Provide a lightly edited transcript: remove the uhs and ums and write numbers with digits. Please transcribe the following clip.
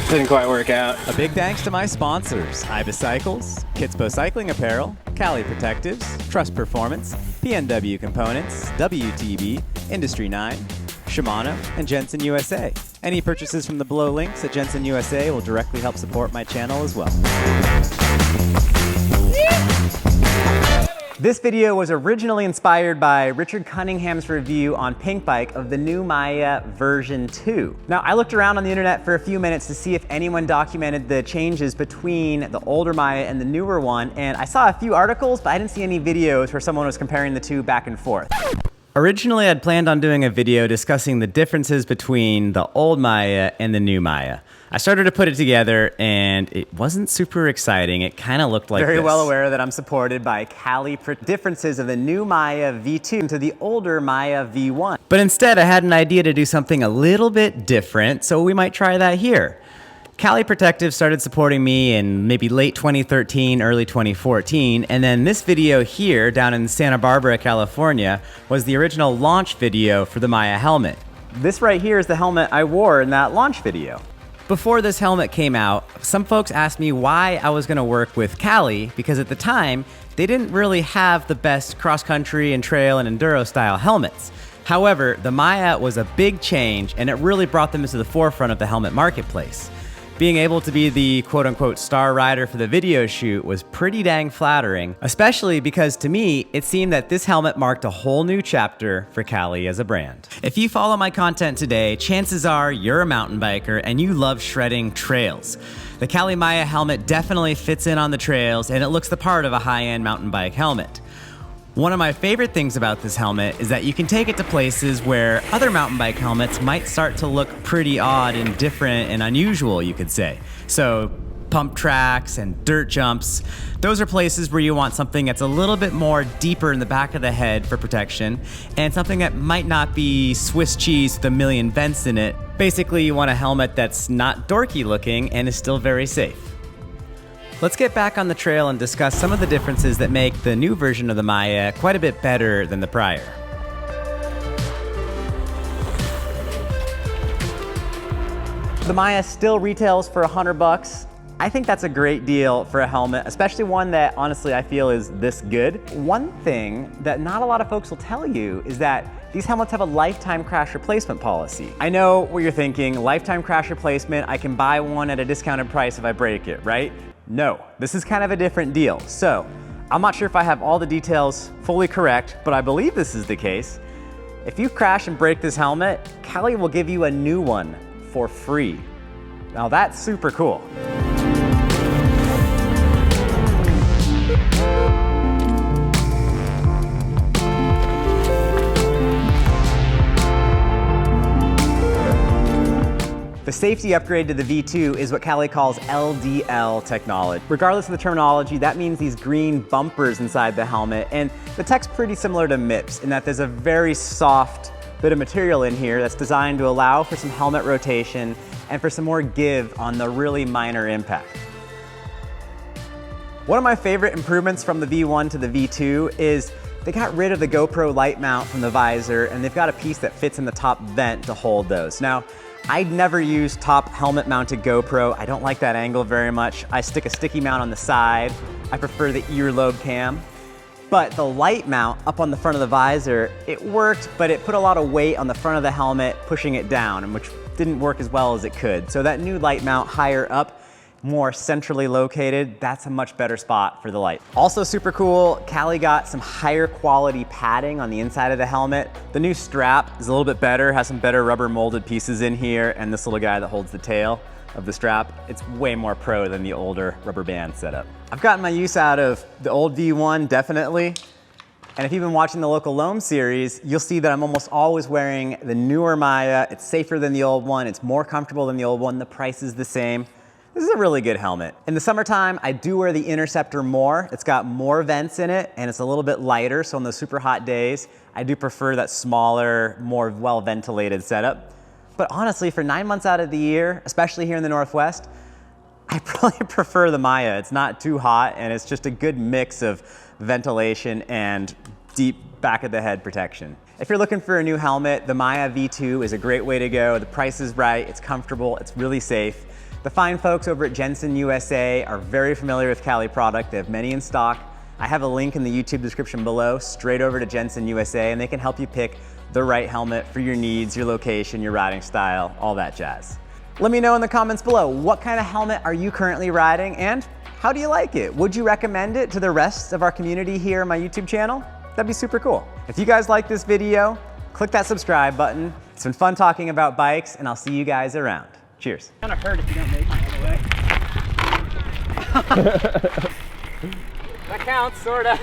Didn't quite work out. A big thanks to my sponsors, Ibis Cycles, Kitspo Cycling Apparel, Cali Protectives, Trust Performance, PNW Components, WTB, Industry 9, Shimano, and Jensen USA. Any purchases from the below links at Jensen USA will directly help support my channel as well. This video was originally inspired by Richard Cunningham's review on Pinkbike of the new Maya version 2. Now, I looked around on the internet for a few minutes to see if anyone documented the changes between the older Maya and the newer one, and I saw a few articles, but I didn't see any videos where someone was comparing the two back and forth. Originally, I'd planned on doing a video discussing the differences between the old Maya and the new Maya. I started to put it together and it wasn't super exciting. It kind of looked like this. Very well aware that I'm supported by Cali differences of the new Maya V2 to the older Maya V1. But instead, I had an idea to do something a little bit different, so we might try that here. Cali Protective started supporting me in maybe late 2013, early 2014, and then this video here down in Santa Barbara, California, was the original launch video for the Maya helmet. This right here is the helmet I wore in that launch video. Before this helmet came out, some folks asked me why I was going to work with Cali, because at the time, they didn't really have the best cross-country and trail and enduro style helmets. However, the Maya was a big change and it really brought them into the forefront of the helmet marketplace. Being able to be the quote-unquote star rider for the video shoot was pretty dang flattering, especially because to me, it seemed that this helmet marked a whole new chapter for Cali as a brand. If you follow my content today, chances are you're a mountain biker and you love shredding trails. The Cali Maya helmet definitely fits in on the trails and it looks the part of a high-end mountain bike helmet. One of my favorite things about this helmet is that you can take it to places where other mountain bike helmets might start to look pretty odd and different and unusual, you could say. So pump tracks and dirt jumps, those are places where you want something that's a little bit more deeper in the back of the head for protection and something that might not be Swiss cheese with a million vents in it. Basically, you want a helmet that's not dorky looking and is still very safe. Let's get back on the trail and discuss some of the differences that make the new version of the Maya quite a bit better than the prior. The Maya still retails for $100. I think that's a great deal for a helmet, especially one that honestly I feel is this good. One thing that not a lot of folks will tell you is that these helmets have a lifetime crash replacement policy. I know what you're thinking, lifetime crash replacement, I can buy one at a discounted price if I break it, right? No, this is kind of a different deal. So, I'm not sure if I have all the details fully correct, but I believe this is the case. If you crash and break this helmet, Cali will give you a new one for free. Now that's super cool. The safety upgrade to the V2 is what Cali calls LDL technology. Regardless of the terminology, that means these green bumpers inside the helmet, and the tech's pretty similar to MIPS in that there's a very soft bit of material in here that's designed to allow for some helmet rotation and for some more give on the really minor impact. One of my favorite improvements from the V1 to the V2 is they got rid of the GoPro light mount from the visor and they've got a piece that fits in the top vent to hold those. Now, I'd never use top helmet mounted GoPro. I don't like that angle very much. I stick a sticky mount on the side. I prefer the earlobe cam. But the light mount up on the front of the visor, it worked, but it put a lot of weight on the front of the helmet, pushing it down, and which didn't work as well as it could. So that new light mount higher up, more centrally located, that's a much better spot for the light. Also super cool, Cali got some higher quality padding on the inside of the helmet. The new strap is a little bit better, has some better rubber molded pieces in here, and this little guy that holds the tail of the strap, it's way more pro than the older rubber band setup. I've gotten my use out of the old V1, definitely. And if you've been watching the local Loam series, you'll see that I'm almost always wearing the newer Maya. It's safer than the old one, it's more comfortable than the old one, the price is the same. This is a really good helmet. In the summertime, I do wear the Interceptor more. It's got more vents in it and it's a little bit lighter, so on those super hot days, I do prefer that smaller, more well-ventilated setup. But honestly, for 9 months out of the year, especially here in the Northwest, I probably prefer the Maya. It's not too hot and it's just a good mix of ventilation and deep back of the head protection. If you're looking for a new helmet, the Maya V2 is a great way to go. The price is right, it's comfortable, it's really safe. The fine folks over at Jensen USA are very familiar with Cali product. They have many in stock. I have a link in the YouTube description below, straight over to Jensen USA, and they can help you pick the right helmet for your needs, your location, your riding style, all that jazz. Let me know in the comments below, what kind of helmet are you currently riding and how do you like it? Would you recommend it to the rest of our community here on my YouTube channel? That'd be super cool. If you guys like this video, click that subscribe button. It's been fun talking about bikes, and I'll see you guys around. Cheers. Kind of hurt if you don't make it all the way. That counts, sorta.